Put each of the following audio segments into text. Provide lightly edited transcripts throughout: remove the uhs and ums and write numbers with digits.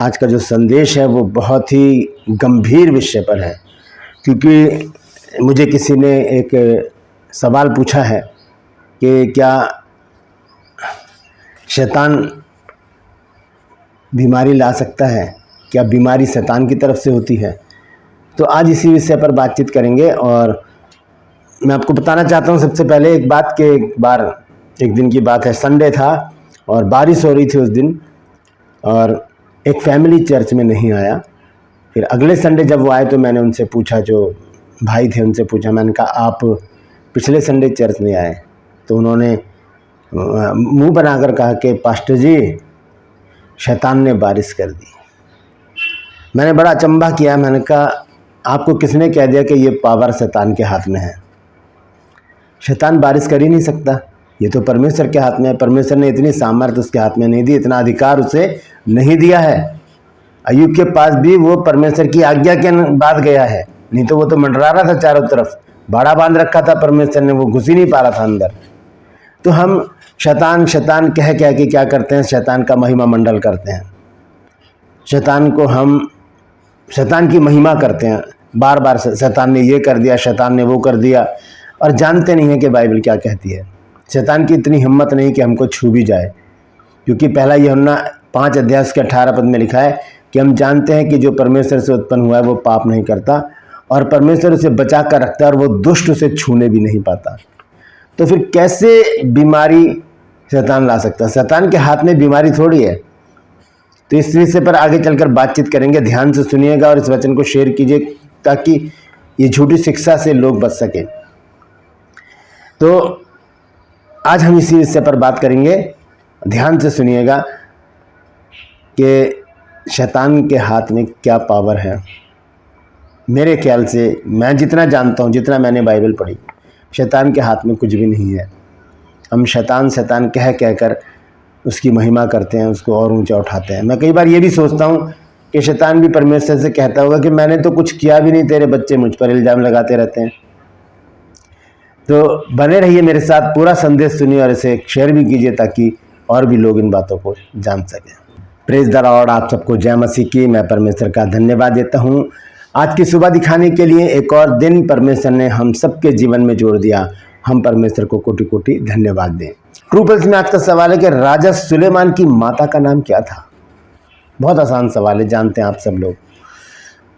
आज का जो संदेश है वो बहुत ही गंभीर विषय पर है, क्योंकि मुझे किसी ने एक सवाल पूछा है कि क्या शैतान बीमारी ला सकता है, क्या बीमारी शैतान की तरफ से होती है। तो आज इसी विषय पर बातचीत करेंगे। और मैं आपको बताना चाहता हूँ सबसे पहले एक बात कि एक दिन की बात है, संडे था और बारिश हो रही थी उस दिन, और एक फैमिली चर्च में नहीं आया। फिर अगले संडे जब वो आए तो मैंने उनसे पूछा, जो भाई थे उनसे पूछा, मैंने कहा आप पिछले संडे चर्च में आए। तो उन्होंने मुंह बनाकर कहा कि पास्टर जी, शैतान ने बारिश कर दी। मैंने बड़ा अचंभा किया। मैंने कहा आपको किसने कह दिया कि ये पावर शैतान के हाथ में है? शैतान बारिश कर ही नहीं सकता, ये तो परमेश्वर के हाथ में है। परमेश्वर ने इतनी सामर्थ्य उसके हाथ में नहीं दी, इतना अधिकार उसे नहीं दिया है। अय्यूब के पास भी वो परमेश्वर की आज्ञा के बाद गया है, नहीं तो वो तो मंडरा रहा था चारों तरफ, बाड़ा बांध रखा था परमेश्वर ने, वो घुस ही नहीं पा रहा था अंदर। तो हम शैतान शैतान कह के क्या करते हैं? शैतान का महिमा मंडल करते हैं, शैतान को हम शैतान की महिमा करते हैं। बार बार शैतान ने ये कर दिया, शैतान ने वो कर दिया, और जानते नहीं है कि बाइबल क्या कहती है। शैतान की इतनी हिम्मत नहीं कि हमको छू भी जाए, क्योंकि पहला यूहन्ना 5 अध्याय के 18 पद में लिखा है कि हम जानते हैं कि जो परमेश्वर से उत्पन्न हुआ है वो पाप नहीं करता, और परमेश्वर उसे बचा कर रखता है, और वो दुष्ट उसे छूने भी नहीं पाता। तो फिर कैसे बीमारी शैतान ला सकता है? शैतान के हाथ में बीमारी थोड़ी है। तो इस विषय पर आगे चलकर बातचीत करेंगे, ध्यान से सुनिएगा और इस वचन को शेयर कीजिए ताकि ये झूठी शिक्षा से लोग बच सकें। तो आज हम इसी विषय पर बात करेंगे, ध्यान से सुनिएगा कि शैतान के हाथ में क्या पावर है। मेरे ख्याल से, मैं जितना जानता हूँ, जितना मैंने बाइबल पढ़ी, शैतान के हाथ में कुछ भी नहीं है। हम शैतान शैतान कह कर उसकी महिमा करते हैं, उसको और ऊंचा उठाते हैं। मैं कई बार ये भी सोचता हूँ कि शैतान भी परमेश्वर से कहता होगा कि मैंने तो कुछ किया भी नहीं, तेरे बच्चे मुझ पर इल्ज़ाम लगाते रहते हैं। तो बने रहिए मेरे साथ, पूरा संदेश सुनिए और इसे शेयर भी कीजिए ताकि और भी लोग इन बातों को जान सकें। प्रेज द लॉर्ड, आप सबको जय मसीह की। मैं परमेश्वर का धन्यवाद देता हूँ आज की सुबह दिखाने के लिए। एक और दिन परमेश्वर ने हम सबके जीवन में जोड़ दिया, हम परमेश्वर को कोटि कोटि धन्यवाद दें। ट्रू पल्स में आज का सवाल है कि राजा सुलेमान की माता का नाम क्या था? बहुत आसान सवाल है, जानते हैं आप सब लोग।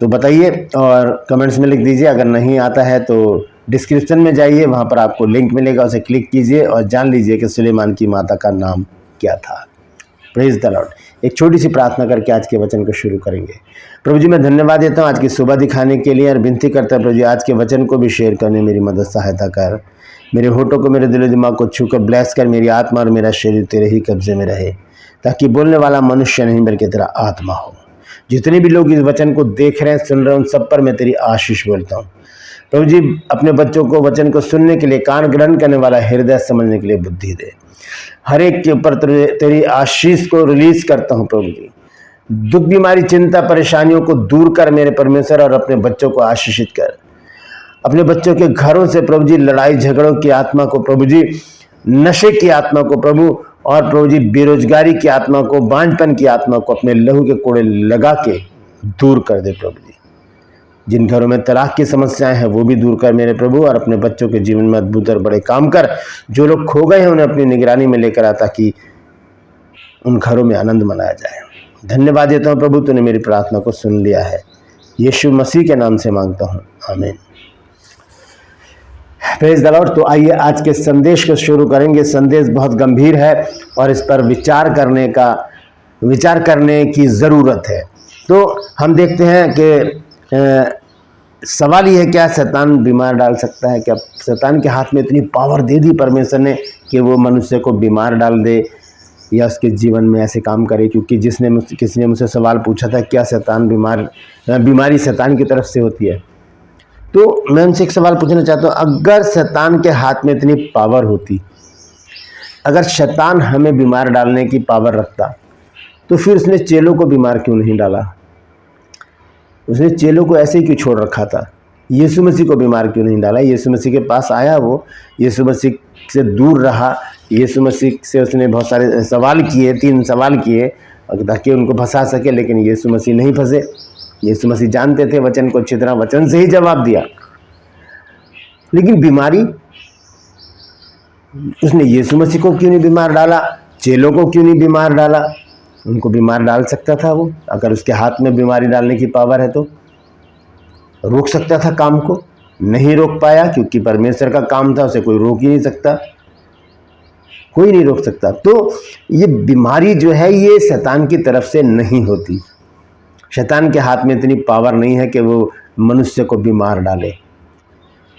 तो बताइए और कमेंट्स में लिख दीजिए। अगर नहीं आता है तो डिस्क्रिप्शन में जाइए, वहाँ पर आपको लिंक मिलेगा, उसे क्लिक कीजिए और जान लीजिए कि सुलेमान की माता का नाम क्या था। Praise the Lord. एक छोटी सी प्रार्थना करके आज के वचन को शुरू करेंगे। प्रभु जी, मैं धन्यवाद देता हूँ आज की सुबह दिखाने के लिए, और विनती करता हूँ प्रभु जी, आज के वचन को भी शेयर करने मेरी मदद सहायता कर। मेरे होठों को, मेरे दिलो दिमाग को छूकर ब्लेस कर। मेरी आत्मा और मेरा शरीर तेरे ही कब्जे में रहे, ताकि बोलने वाला मनुष्य नहीं बल्कि तेरा आत्मा हो। जितने भी लोग इस वचन को देख रहे हैं, सुन रहे हैं, उन सब पर मैं तेरी आशीष बोलता हूँ। प्रभु जी, अपने बच्चों को वचन को सुनने के लिए कान ग्रहण करने वाला हृदय समझने के लिए बुद्धि दे। हर एक के ऊपर तेरी आशीष को रिलीज करता हूँ प्रभु जी। दुख, बीमारी, चिंता, परेशानियों को दूर कर मेरे परमेश्वर, और अपने बच्चों को आशीषित कर। अपने बच्चों के घरों से प्रभु जी लड़ाई झगड़ों की आत्मा को, प्रभु जी नशे की आत्मा को प्रभु, और प्रभु जी बेरोजगारी की आत्मा को, बांझपन की आत्मा को अपने लहू के कोड़े लगा के दूर कर दे प्रभु जी। जिन घरों में तलाक की समस्याएं हैं वो भी दूर कर मेरे प्रभु, और अपने बच्चों के जीवन में अद्भुत और बड़े काम कर। जो लोग खो गए हैं उन्हें अपनी निगरानी में लेकर आ, ताकि उन घरों में आनंद मनाया जाए। धन्यवाद देता हूँ प्रभु, तूने मेरी प्रार्थना को सुन लिया है। यीशु मसीह के नाम से मांगता हूँ, आमीन। Praise the Lord. तो आइए आज के संदेश को शुरू करेंगे। संदेश बहुत गंभीर है और इस पर विचार करने की ज़रूरत है। तो हम देखते हैं कि सवाल ये है, क्या शैतान बीमार डाल सकता है? क्या शैतान के हाथ में इतनी पावर दे दी परमेश्वर ने कि वो मनुष्य को बीमार डाल दे या उसके जीवन में ऐसे काम करे? क्योंकि किसी ने मुझसे सवाल पूछा था, क्या शैतान बीमारी शैतान की तरफ से होती है? तो मैं उनसे एक सवाल पूछना चाहता हूँ, अगर शैतान के हाथ में इतनी पावर होती, अगर शैतान हमें बीमार डालने की पावर रखता, तो फिर उसने चेलों को बीमार क्यों नहीं डाला? उसने चेलों को ऐसे ही क्यों छोड़ रखा था? यीशु मसीह को बीमार क्यों नहीं डाला? यीशु मसीह के पास आया, वो यीशु मसीह से दूर रहा, यीशु मसीह से उसने बहुत सारे सवाल किए, 3 सवाल किए, ताकि उनको फंसा सके, लेकिन यीशु मसीह नहीं फंसे। यीशु मसीह जानते थे वचन को अच्छी तरह, वचन से ही जवाब दिया। लेकिन बीमारी, उसने यीशु मसीह को क्यों नहीं बीमार डाला, चेलों को क्यों नहीं बीमार डाला? उनको बीमार डाल सकता था वो, अगर उसके हाथ में बीमारी डालने की पावर है तो रोक सकता था काम को, नहीं रोक पाया क्योंकि परमेश्वर का काम था, उसे कोई रोक ही नहीं सकता, कोई नहीं रोक सकता। तो ये बीमारी जो है ये शैतान की तरफ से नहीं होती। शैतान के हाथ में इतनी पावर नहीं है कि वो मनुष्य को बीमार डाले,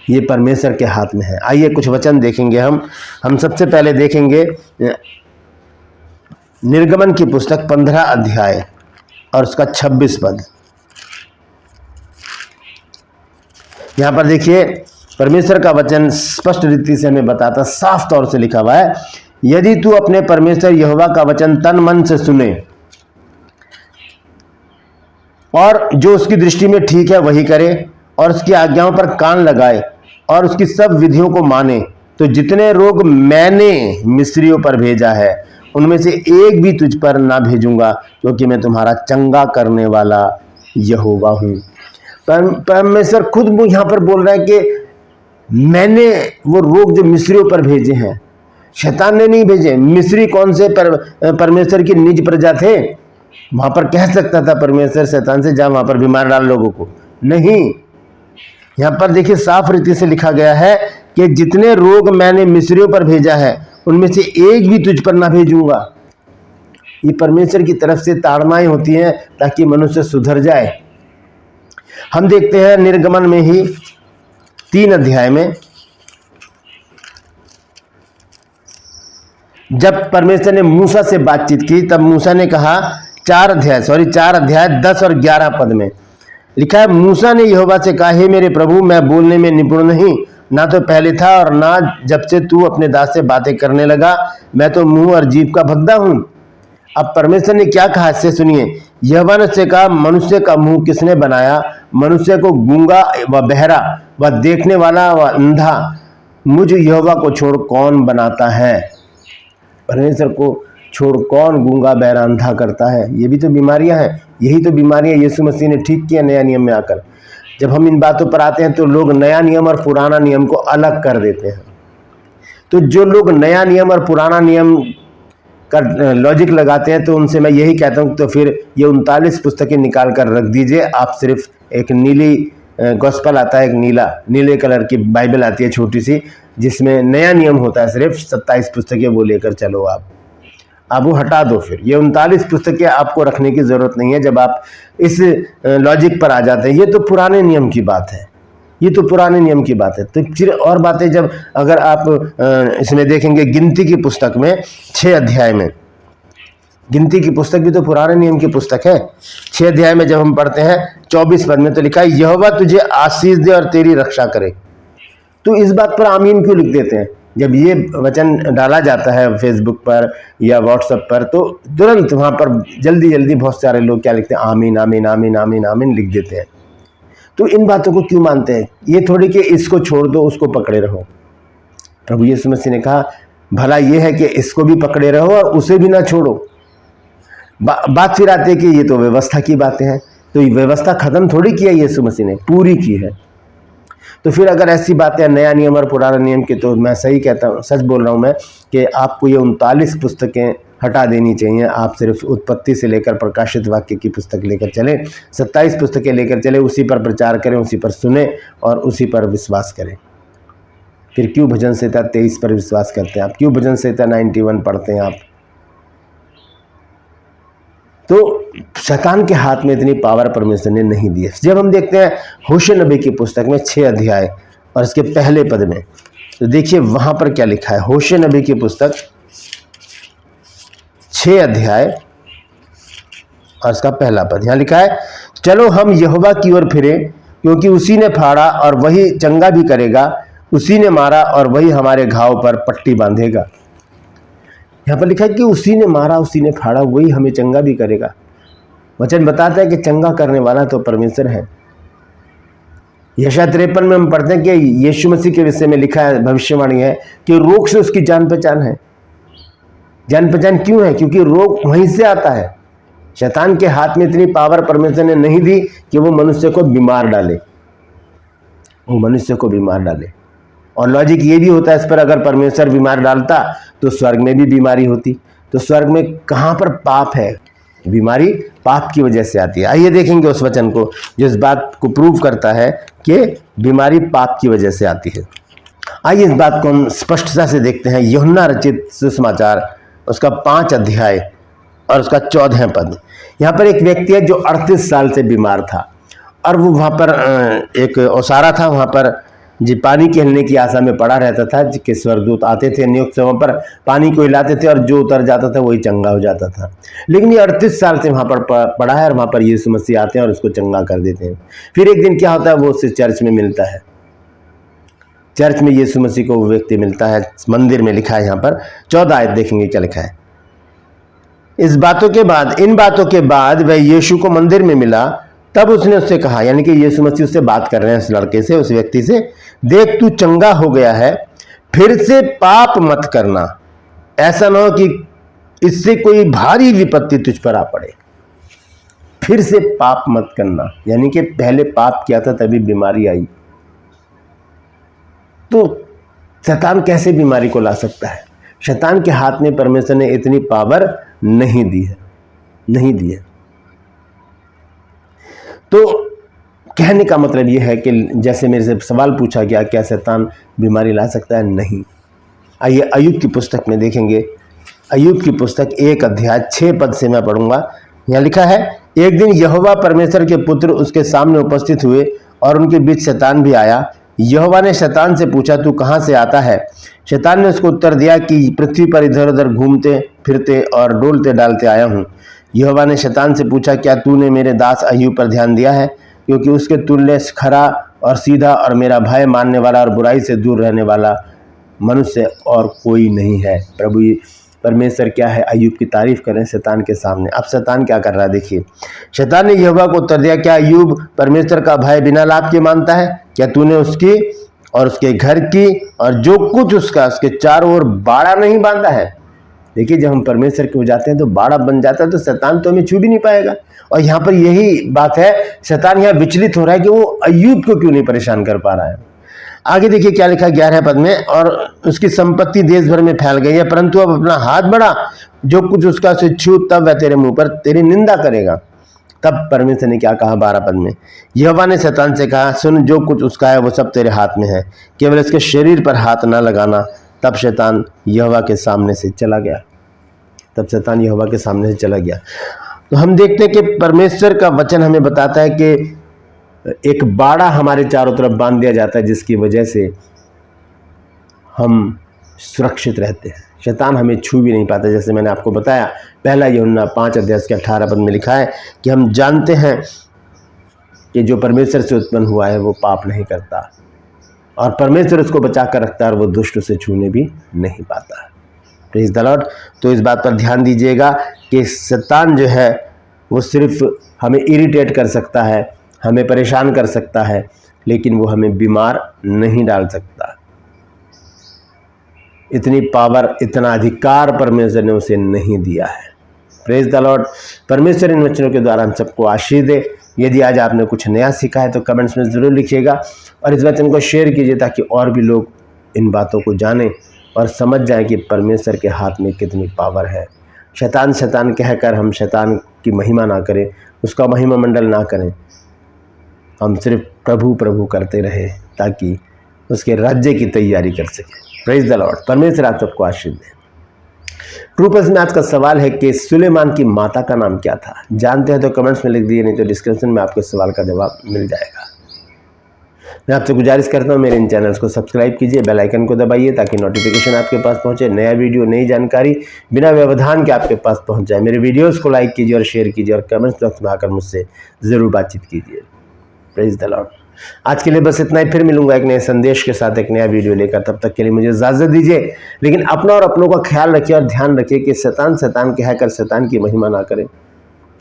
ये परमेश्वर के हाथ में है। आइए कुछ वचन देखेंगे हम सबसे पहले देखेंगे निर्गमन की पुस्तक 15 अध्याय और उसका 26 पद। यहां पर देखिए परमेश्वर का वचन स्पष्ट रीति से हमें बताता, साफ तौर से लिखा हुआ है, यदि तू अपने परमेश्वर यहोवा का वचन तन मन से सुने और जो उसकी दृष्टि में ठीक है वही करे और उसकी आज्ञाओं पर कान लगाए और उसकी सब विधियों को माने, तो जितने रोग मैंने मिस्रियों पर भेजा है उनमें से एक भी तुझ पर ना भेजूंगा, क्योंकि मैं तुम्हारा चंगा करने वाला यहोवा हूं। परमेश्वर खुद वो यहां पर बोल रहा है कि मैंने वो रोग जो मिस्रियों पर भेजे हैं, शैतान ने नहीं भेजे। मिस्री कौन से परमेश्वर की निज प्रजा थे? वहां पर कह सकता था परमेश्वर शैतान से, जा वहां पर बीमार डाल लोगों को, नहीं। यहां पर देखिए साफ रीति से लिखा गया है कि जितने रोग मैंने मिस्रियों पर भेजा है उनमें से एक भी तुझ पर ना भेजूंगा। ये परमेश्वर की तरफ से ताड़नाएं होती हैं ताकि मनुष्य सुधर जाए। हम देखते हैं निर्गमन में ही 3 अध्याय में, जब परमेश्वर ने मूसा से बातचीत की तब मूसा ने कहा, 4 अध्याय 10 और 11 पद में लिखा है, मूसा ने यहोवा से कहा, हे मेरे प्रभु, मैं बोलने में निपुण नहीं, ना तो पहले था और ना जब से तू अपने दास से बातें करने लगा, मैं तो मुंह और जीभ का भद्दा हूं। अब परमेश्वर ने क्या कहा, इससे सुनिए। यहोवा ने उससे कहा, मनुष्य का मुंह किसने बनाया? मनुष्य को गूंगा व बहरा व देखने वाला व अंधा मुझ यहोवा को छोड़ कौन बनाता है? परमेश्वर को छोड़ कौन गूंगा बहरा अंधा करता है? ये भी तो बीमारियां हैं। यही तो बीमारियां यीशु मसीह ने ठीक किया नया नियम में आकर। जब हम इन बातों पर आते हैं तो लोग नया नियम और पुराना नियम को अलग कर देते हैं। तो जो लोग नया नियम और पुराना नियम का लॉजिक लगाते हैं तो उनसे मैं यही कहता हूं, तो फिर ये 39 पुस्तकें निकाल कर रख दीजिए। आप सिर्फ एक नीली गॉस्पेल आता है, एक नीले कलर की बाइबल आती है छोटी सी, जिसमें नया नियम होता है सिर्फ 27 पुस्तकें, वो लेकर चलो। आप वो हटा दो। फिर ये 39 पुस्तकें आपको रखने की जरूरत नहीं है जब आप इस लॉजिक पर आ जाते हैं। ये तो पुराने नियम की बात है, ये तो पुराने नियम की बात है। तो फिर और बातें जब अगर आप इसमें देखेंगे गिनती की पुस्तक में 6 अध्याय में, गिनती की पुस्तक भी तो पुराने नियम की पुस्तक है। 6 अध्याय में जब हम पढ़ते हैं 24 पद में तो लिखा है, यहोवा तुझे आशीष दे और तेरी रक्षा करे। तो इस बात पर आमीन क्यों लिख देते हैं? जब ये वचन डाला जाता है फेसबुक पर या व्हाट्सएप पर तो तुरंत वहां पर जल्दी बहुत सारे लोग क्या लिखते हैं, आमीन आमीन आमीन आमीन आमीन लिख देते हैं। तो इन बातों को क्यों मानते हैं? ये थोड़ी कि इसको छोड़ दो उसको पकड़े रहो। प्रभु यीशु मसीह ने कहा, भला ये है कि इसको भी पकड़े रहो और उसे भी ना छोड़ो। बात फिर आती है कि ये तो व्यवस्था की बातें हैं। तो ये व्यवस्था खत्म थोड़ी की है, यीशु मसीह ने पूरी की है। तो फिर अगर ऐसी बातें नया नियम और पुराना नियम की, तो मैं सही कहता हूँ, सच बोल रहा हूँ मैं कि आपको ये 39 पुस्तकें हटा देनी चाहिए। आप सिर्फ उत्पत्ति से लेकर प्रकाशित वाक्य की पुस्तक लेकर चलें, 27 पुस्तकें लेकर चले, उसी पर प्रचार करें, उसी पर सुने और उसी पर विश्वास करें। फिर क्यों भजन संहिता 23 पर विश्वास करते हैं आप? क्यों भजन संहिता 91 पढ़ते हैं आप? तो शैतान के हाथ में इतनी पावर परमेश्वर ने नहीं दी है। जब हम देखते हैं होशे नबी की पुस्तक में 6 अध्याय और इसके पहले पद में, तो देखिए वहां पर क्या लिखा है। होशे नबी की पुस्तक 6 अध्याय और इसका पहला पद, यहां लिखा है, चलो हम यहोवा की ओर फिरे, क्योंकि उसी ने फाड़ा और वही चंगा भी करेगा, उसी ने मारा और वही हमारे घाव पर पट्टी बांधेगा। यहां पर लिखा है कि उसी ने मारा, उसी ने फाड़ा, वही हमें चंगा भी करेगा। वचन बताता है कि चंगा करने वाला तो परमेश्वर है। यशायाह 53 में हम पढ़ते हैं कि यीशु मसीह के विषय में लिखा है, भविष्यवाणी है कि रोग से उसकी जान पहचान है। जान पहचान क्यों है? क्योंकि रोग वहीं से आता है। शैतान के हाथ में इतनी पावर परमेश्वर ने नहीं दी कि वो मनुष्य को बीमार डाले, वो मनुष्य को बीमार डाले। और लॉजिक ये भी होता है इस पर, अगर परमेश्वर बीमार डालता तो स्वर्ग में भी बीमारी होती। तो स्वर्ग में कहाँ पर पाप है? बीमारी पाप की वजह से आती है। आइए देखेंगे उस वचन को जो इस बात को प्रूव करता है कि बीमारी पाप की वजह से आती है। आइए इस बात को हम स्पष्टता से देखते हैं। यूहन्ना रचित सुसमाचार उसका 5 अध्याय और उसका 14 पद। यहाँ पर एक व्यक्ति है जो 38 साल से बीमार था और वो वहाँ पर एक ओसारा था, वहाँ पर जी पानी के हिलने की आशा में पड़ा रहता था कि स्वर्गदूत आते थे, नियुक्त समय पर पानी को हिलाते थे और जो उतर जाता था वही चंगा हो जाता था। लेकिन ये 38 साल से वहाँ पर पड़ा है और वहाँ पर यीशु मसीह आते हैं और उसको चंगा कर देते हैं। फिर एक दिन क्या होता है, वो उससे चर्च में मिलता है। चर्च में यीशु मसीह को वो व्यक्ति मिलता है, मंदिर में लिखा है यहाँ पर 14 आयत देखेंगे क्या लिखा है। इन बातों के बाद वह यीशु को मंदिर में मिला, तब उसने उससे कहा, यानी कि यीशु मसीह उससे बात कर रहे हैं, उस लड़के से, उस व्यक्ति से, देख तू चंगा हो गया है, फिर से पाप मत करना, ऐसा ना हो कि इससे कोई भारी विपत्ति तुझ पर आ पड़े। फिर से पाप मत करना, यानी कि पहले पाप किया था तभी बीमारी आई। तो शैतान कैसे बीमारी को ला सकता है? शैतान के हाथ में परमेश्वर ने इतनी पावर नहीं दी है। तो कहने का मतलब यह है कि जैसे मेरे से सवाल पूछा गया, क्या शैतान बीमारी ला सकता है? नहीं। आइए अय्यूब की पुस्तक में देखेंगे। अय्यूब की पुस्तक 1 अध्याय 6 पद से मैं पढ़ूंगा। यहाँ लिखा है, एक दिन यहोवा परमेश्वर के पुत्र उसके सामने उपस्थित हुए और उनके बीच शैतान भी आया। यहोवा ने शैतान से पूछा, तू कहाँ से आता है? शैतान ने उसको उत्तर दिया कि पृथ्वी पर इधर उधर घूमते फिरते और डोलते डालते आया हूँ। यहोवा ने शैतान से पूछा, क्या तूने मेरे दास अय्यूब पर ध्यान दिया है? क्योंकि उसके तुल्य खरा और सीधा और मेरा भय मानने वाला और बुराई से दूर रहने वाला मनुष्य और कोई नहीं है। प्रभु परमेश्वर क्या है, अय्यूब की तारीफ करें शैतान के सामने। अब शैतान क्या कर रहा है देखिए। शैतान ने यहोवा को उत्तर दिया, क्या अय्यूब परमेश्वर का भय बिना लाभ के मानता है? क्या तूने उसकी और उसके घर की और जो कुछ उसका उसके चारों ओर बाड़ा नहीं बांधा है? देखिए, जब हम परमेश्वर के हो जाते हैं तो बाड़ा बन जाता है, तो शैतान तो हमें छू भी नहीं पाएगा। और यहाँ पर यही बात है, शैतान यहाँ विचलित हो रहा है कि वो अय्यूब को क्यों नहीं परेशान कर पा रहा है। आगे देखिए क्या लिखा 11 पद में, और उसकी संपत्ति देश भर में फैल गई है, परंतु अब अपना हाथ बढ़ा, जो कुछ उसका से छू, तब वह तेरे मुंह पर तेरी निंदा करेगा। तब परमेश्वर ने क्या कहा 12 पद में, यहोवा ने शैतान से कहा, सुन, जो कुछ उसका है वो सब तेरे हाथ में है, केवल इसके शरीर पर हाथ न लगाना। तब शैतान यहोवा के सामने से चला गया। तो हम देखते हैं कि परमेश्वर का वचन हमें बताता है कि एक बाड़ा हमारे चारों तरफ बांध दिया जाता है, जिसकी वजह से हम सुरक्षित रहते हैं। शैतान हमें छू भी नहीं पाता। जैसे मैंने आपको बताया, पहला यूहन्ना 5 अध्याय के 18 पद में लिखा है कि हम जानते हैं कि जो परमेश्वर से उत्पन्न हुआ है वो पाप नहीं करता, और परमेश्वर उसको बचा कर रखता है और वो दुष्ट उसे छूने भी नहीं पाता। Praise the Lord. तो इस बात पर ध्यान दीजिएगा कि शैतान जो है वो सिर्फ हमें इरिटेट कर सकता है, हमें परेशान कर सकता है, लेकिन वो हमें बीमार नहीं डाल सकता। इतनी पावर, इतना अधिकार परमेश्वर ने उसे नहीं दिया है। Praise the Lord. परमेश्वर इन वचनों के द्वारा हम सबको आशीष दे। यदि आज आपने कुछ नया सीखा है तो कमेंट्स में ज़रूर लिखिएगा और इस वचन को शेयर कीजिए, ताकि और भी लोग इन बातों को जानें और समझ जाएं कि परमेश्वर के हाथ में कितनी पावर है। शैतान शैतान कहकर हम शैतान की महिमा ना करें, उसका महिमा मंडल ना करें। हम सिर्फ प्रभु प्रभु करते रहें, ताकि उसके राज्य की तैयारी कर सकें। Praise the Lord. परमेश्वर आप सबको आशीष दे। ट्रूपर्स में आज का सवाल है कि सुलेमान की माता का नाम क्या था? जानते हैं तो कमेंट्स में लिख दिए, नहीं तो डिस्क्रिप्शन में आपको सवाल का जवाब मिल जाएगा। मैं आपसे गुजारिश करता हूँ, मेरे इन चैनल्स को सब्सक्राइब कीजिए, बेल आइकन को दबाइए, ताकि नोटिफिकेशन आपके पास पहुँचे, नया वीडियो, नई जानकारी बिना व्यवधान के आपके पास पहुँच जाए। मेरे वीडियोज़ को लाइक कीजिए और शेयर कीजिए और कमेंट्स बॉक्स में आकर मुझसे ज़रूर बातचीत कीजिए। Praise the Lord. आज के लिए बस इतना ही। फिर मिलूंगा एक नए संदेश के साथ, एक नया वीडियो लेकर। तब तक के लिए मुझे इजाज़त दीजिए, लेकिन अपना और अपनों का ख्याल रखिए और ध्यान रखिए कि शैतान शैतान कहकर शैतान की महिमा ना करें।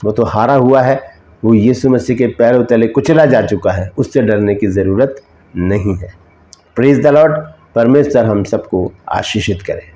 वो तो हारा हुआ है, वो यीशु मसीह के पैरों तले कुचला जा चुका है, उससे डरने की ज़रूरत नहीं है। Praise the Lord. परमेश्वर हम सबको आशीषित करे।